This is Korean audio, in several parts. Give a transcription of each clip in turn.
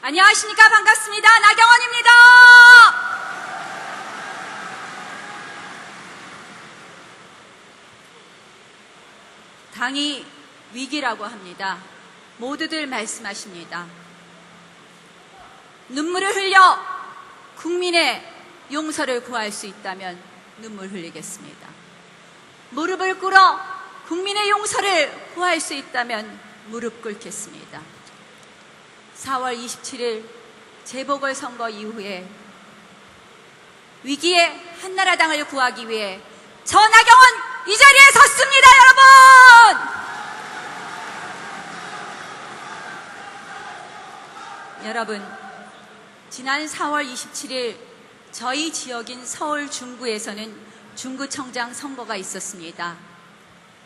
안녕하십니까. 반갑습니다. 나경원입니다. 당이 위기라고 합니다. 모두들 말씀하십니다. 눈물을 흘려 국민의 용서를 구할 수 있다면 눈물 흘리겠습니다. 무릎을 꿇어 국민의 용서를 구할 수 있다면 무릎 꿇겠습니다. 4월 27일 재보궐선거 이후에 위기의 한나라당을 구하기 위해 저 나경원 이 자리에 섰습니다, 여러분! 여러분, 지난 4월 27일 저희 지역인 서울 중구에서는 중구청장 선거가 있었습니다.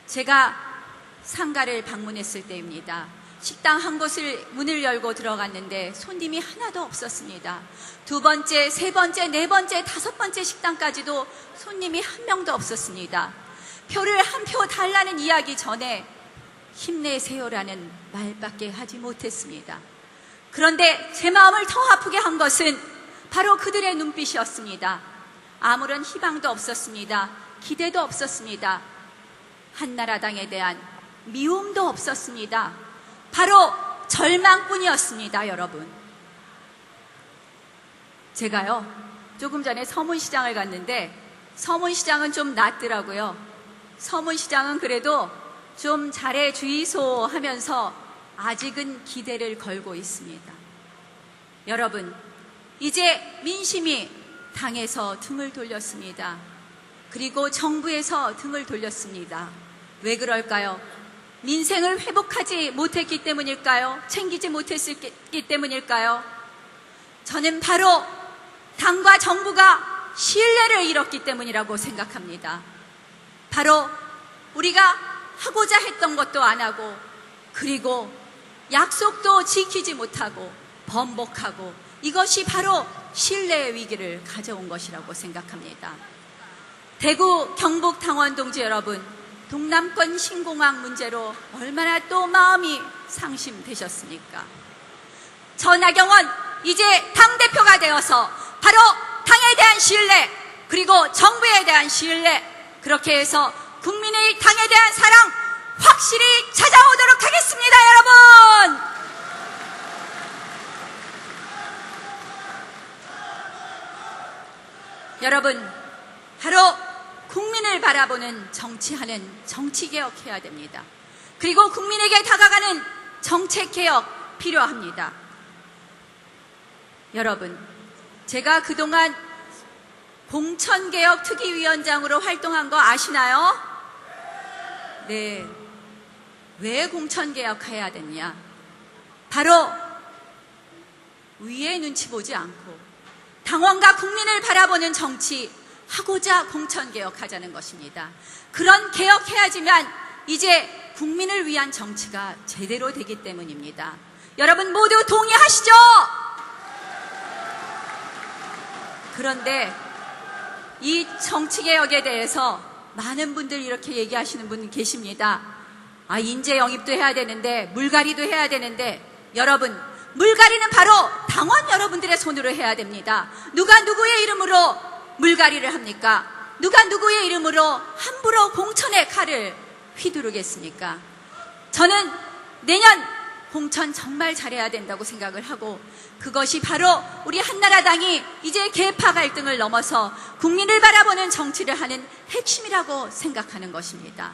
제가 상가를 방문했을 때입니다. 식당 한 곳을 문을 열고 들어갔는데 손님이 하나도 없었습니다. 두 번째, 세 번째, 네 번째, 다섯 번째 식당까지도 손님이 한 명도 없었습니다. 표를 한 표 달라는 이야기 전에 힘내세요라는 말밖에 하지 못했습니다. 그런데 제 마음을 더 아프게 한 것은 바로 그들의 눈빛이었습니다. 아무런 희망도 없었습니다. 기대도 없었습니다. 한나라당에 대한 미움도 없었습니다. 바로 절망뿐이었습니다, 여러분. 제가요, 조금 전에 서문시장을 갔는데 서문시장은 좀 낫더라고요. 서문시장은 그래도 좀 잘해 주이소 하면서 아직은 기대를 걸고 있습니다. 여러분, 이제 민심이 당에서 등을 돌렸습니다. 그리고 정부에서 등을 돌렸습니다. 왜 그럴까요? 민생을 회복하지 못했기 때문일까요? 챙기지 못했기 때문일까요? 저는 바로 당과 정부가 신뢰를 잃었기 때문이라고 생각합니다. 바로 우리가 하고자 했던 것도 안 하고, 그리고 약속도 지키지 못하고 번복하고, 이것이 바로 신뢰의 위기를 가져온 것이라고 생각합니다. 대구 경북 당원 동지 여러분, 동남권 신공항 문제로 얼마나 또 마음이 상심되셨습니까? 저 나경원 이제 당대표가 되어서 바로 당에 대한 신뢰, 그리고 정부에 대한 신뢰, 그렇게 해서 국민의 당에 대한 사랑 확실히 찾아오도록 하겠습니다, 여러분! 여러분, 바로 국민을 바라보는 정치하는 정치개혁해야 됩니다. 그리고 국민에게 다가가는 정책개혁 필요합니다. 여러분, 제가 그동안 공천개혁 특위위원장으로 활동한 거 아시나요? 네. 왜 공천개혁해야 됐냐? 바로 위에 눈치 보지 않고 당원과 국민을 바라보는 정치 하고자 공천개혁하자는 것입니다. 그런 개혁해야지만 이제 국민을 위한 정치가 제대로 되기 때문입니다. 여러분 모두 동의하시죠? 그런데 이 정치개혁에 대해서 많은 분들이 이렇게 얘기하시는 분 계십니다. 아, 인재 영입도 해야 되는데, 물갈이도 해야 되는데, 여러분, 물갈이는 바로 당원 여러분들의 손으로 해야 됩니다. 누가 누구의 이름으로 물갈이를 합니까? 누가 누구의 이름으로 함부로 공천의 칼을 휘두르겠습니까? 저는 내년 공천 정말 잘해야 된다고 생각을 하고, 그것이 바로 우리 한나라당이 이제 계파 갈등을 넘어서 국민을 바라보는 정치를 하는 핵심이라고 생각하는 것입니다.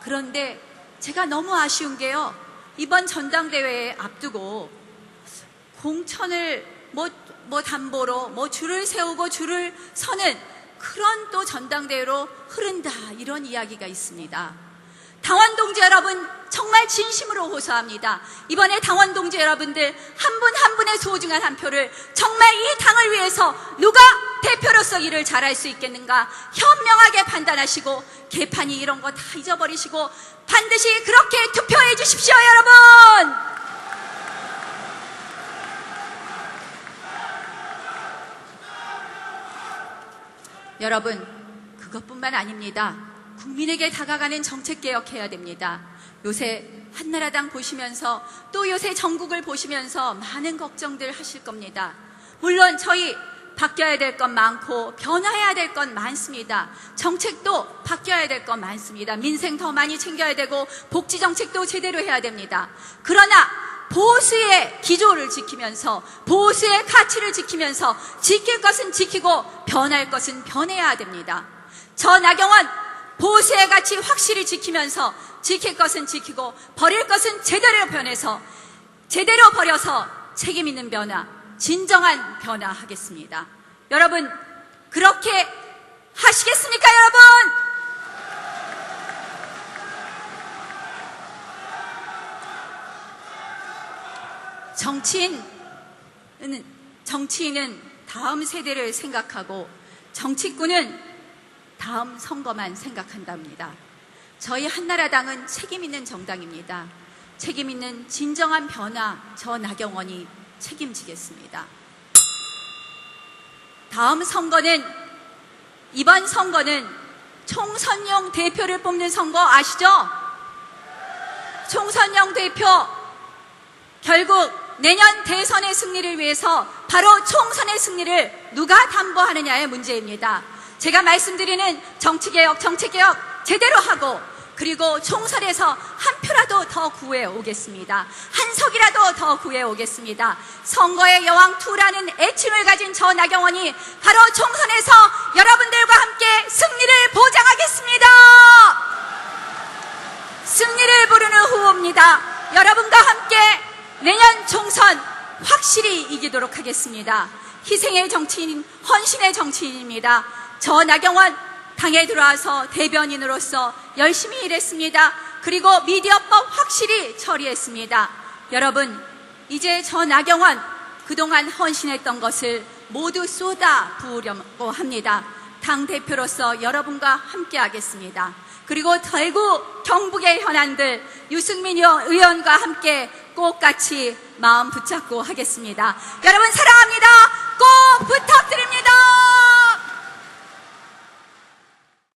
그런데 제가 너무 아쉬운 게요, 이번 전당대회에 앞두고 공천을 담보로 줄을 세우고 줄을 서는 그런 또 전당대회로 흐른다, 이런 이야기가 있습니다. 당원 동지 여러분, 정말 진심으로 호소합니다. 이번에 당원 동지 여러분들 한 분 한 분의 소중한 한 표를 정말 이 당을 위해서 누가 대표로서 일을 잘할 수 있겠는가 현명하게 판단하시고, 개판이 이런 거 다 잊어버리시고 반드시 그렇게 투표해 주십시오, 여러분! 여러분, 그것뿐만 아닙니다. 국민에게 다가가는 정책개혁해야 됩니다. 요새 한나라당 보시면서 또 요새 전국을 보시면서 많은 걱정들 하실 겁니다. 물론 저희 바뀌어야 될 건 많고 변화해야 될 건 많습니다. 정책도 바뀌어야 될 건 많습니다. 민생 더 많이 챙겨야 되고 복지 정책도 제대로 해야 됩니다. 그러나 보수의 기조를 지키면서 보수의 가치를 지키면서 지킬 것은 지키고 변할 것은 변해야 됩니다. 저 나경원 보수의 가치 확실히 지키면서 지킬 것은 지키고 버릴 것은 제대로 버려서 책임 있는 변화, 진정한 변화하겠습니다. 여러분 그렇게 하시겠습니까, 여러분? 정치인은 다음 세대를 생각하고 정치꾼은 다음 선거만 생각한답니다. 저희 한나라당은 책임 있는 정당입니다. 책임 있는 진정한 변화, 저 나경원이 책임지겠습니다. 이번 선거는 총선용 대표를 뽑는 선거 아시죠? 총선용 대표, 결국 내년 대선의 승리를 위해서 바로 총선의 승리를 누가 담보하느냐의 문제입니다. 제가 말씀드리는 정치개혁 제대로 하고 그리고 총선에서 한 표라도 더 구해오겠습니다. 한 석이라도 더 구해오겠습니다. 선거의 여왕2라는 애칭을 가진 저 나경원이 바로 총선에서 여러분들과 함께 승리를 보장하겠습니다. 승리를 부르는 후보입니다. 여러분과 함께 내년 총선 확실히 이기도록 하겠습니다. 희생의 정치인, 헌신의 정치인입니다. 저 나경원 당에 들어와서 대변인으로서 열심히 일했습니다. 그리고 미디어법 확실히 처리했습니다. 여러분, 이제 저 나경원 그동안 헌신했던 것을 모두 쏟아 부으려고 합니다. 당대표로서 여러분과 함께 하겠습니다. 그리고 대구, 경북의 현안들 유승민 의원과 함께 꼭 같이 마음 붙잡고 하겠습니다. 여러분 사랑합니다. 꼭 부탁드립니다.